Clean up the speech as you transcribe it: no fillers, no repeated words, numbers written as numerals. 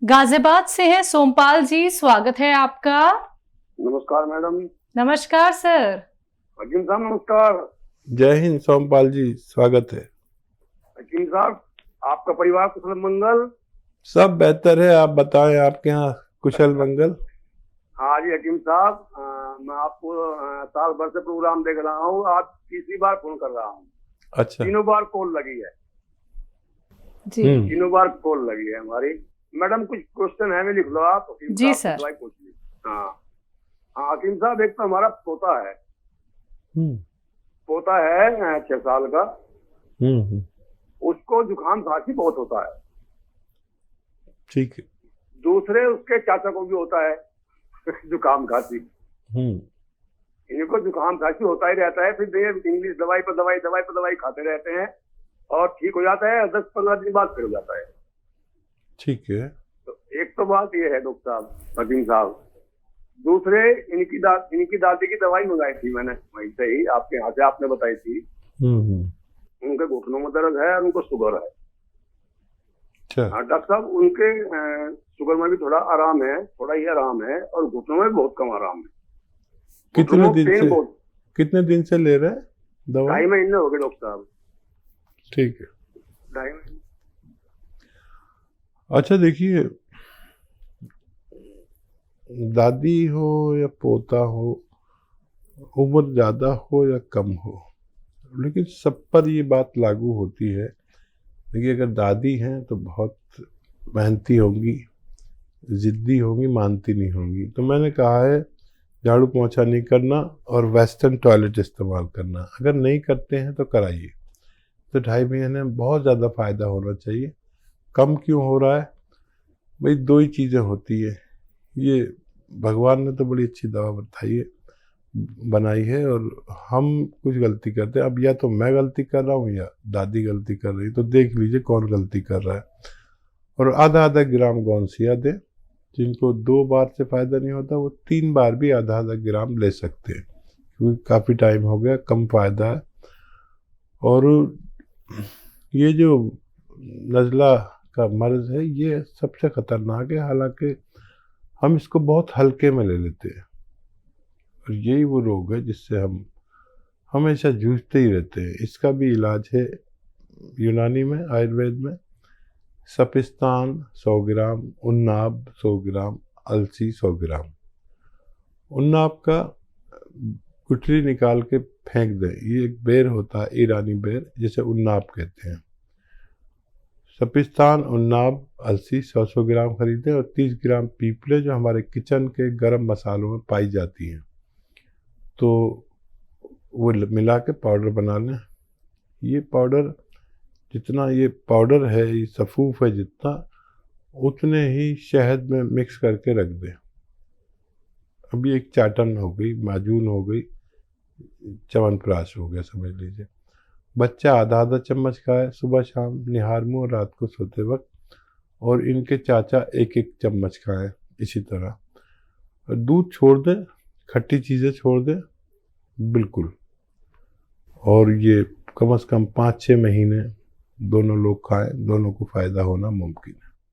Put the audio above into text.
गाजियाबाद से हैं सोमपाल जी, स्वागत है आपका। नमस्कार मैडम। नमस्कार सर। हकीम साहब नमस्कार। जय हिंद सोमपाल जी, स्वागत है। हकीम साहब, आपका परिवार कुशल मंगल? सब बेहतर है, आप बताएं, आपके यहाँ कुशल मंगल? हाँ जी हकीम साहब, मैं आपको साल भर से प्रोग्राम देख रहा हूँ, आज तीसरी बार फोन कर रहा हूँ। अच्छा। तीनों बार कॉल लगी है जी। तीनों बार कॉल लगी है हमारी। मैडम कुछ क्वेश्चन है, मैं लिख लो आप। हकीम जी साहब सर। पूछ ली। हाँ हाँ हकीम साहब, एक तो हमारा पोता है। पोता है 6 साल का। उसको जुकाम खांसी बहुत होता है। ठीक है। दूसरे उसके चाचा को भी होता है जुकाम खांसी। इनको जुकाम खांसी होता ही रहता है, फिर ये इंग्लिश दवाई पर दवाई खाते रहते हैं और ठीक हो जाता है, 10-15 दिन बाद फिर हो जाता है। ठीक है। तो एक तो बात ये है डॉक्टर साहब, हकीम साहब। दूसरे इनकी दादी की दवाई मंगाई थी मैंने वहीं से ही, आपके यहाँ से, आपने बताई थी। उनके घुटनों में दर्द है और उनको शुगर है। हाँ डॉक्टर साहब, उनके शुगर में भी थोड़ा आराम है, थोड़ा ही आराम है, और घुटनों में बहुत कम आराम है। कितने दिन से ले रहे हैं दवा? 2.5 महीने हो गए डॉक्टर साहब। ठीक है। 2.5 महीने। अच्छा देखिए, दादी हो या पोता हो, उम्र ज्यादा हो या कम हो, लेकिन सब पर ये बात लागू होती है। देखिए, अगर दादी हैं तो बहुत मेहनती होंगी, जिद्दी होंगी, मानती नहीं होंगी। तो मैंने कहा है झाड़ू पोंछा नहीं करना और वेस्टर्न टॉयलेट इस्तेमाल करना। अगर नहीं करते हैं तो कराइए। तो 2.5 महीने में बहुत ज़्यादा फायदा होना चाहिए। कम क्यों हो रहा है भाई? 2 ही चीज़ें होती है। ये भगवान ने तो बड़ी अच्छी दवा बनाई है और हम कुछ गलती करते हैं। अब या तो मैं गलती कर रहा हूँ या दादी गलती कर रही है, तो देख लीजिए कौन गलती कर रहा है। और आधा ग्राम गौनसिया दें। जिनको 2 बार से फ़ायदा नहीं होता वो 3 बार भी आधा ग्राम ले सकते हैं, क्योंकि काफ़ी टाइम हो गया, कम फ़ायदा है। और ये जो नज़ला का मर्ज़ है ये सबसे ख़तरनाक है, हालांकि हम इसको बहुत हल्के में ले लेते हैं। और यही वो रोग है जिससे हम हमेशा जूझते ही रहते हैं। इसका भी इलाज है यूनानी में, आयुर्वेद में। सपिस्तान 100 ग्राम, उन्नाब 100 ग्राम, अलसी 100 ग्राम। उन्नाब का गुठली निकाल के फेंक दें। ये एक बेर होता है, ईरानी बेर, जिसे उन्नाब कहते हैं। सपिस्तान, उन्नाब, अलसी 100 ग्राम खरीदें और 30 ग्राम पीपले, जो हमारे किचन के गरम मसालों में पाई जाती हैं, तो वो मिला के पाउडर बना लें। ये पाउडर, जितना ये पाउडर है, ये सफ़ूफ है जितना, उतने ही शहद में मिक्स करके रख दें। अभी एक चाटन हो गई, माजून हो गई, च्यवनप्राश हो गया, समझ लीजिए। बच्चा आधा चम्मच खाए सुबह शाम, निहार मुँह, रात को सोते वक्त। और इनके चाचा 1 चम्मच खाएं इसी तरह। और दूध छोड़ दें, खट्टी चीज़ें छोड़ दें बिल्कुल। और ये कम से कम 5-6 महीने दोनों लोग खाएं, दोनों को फ़ायदा होना मुमकिन है।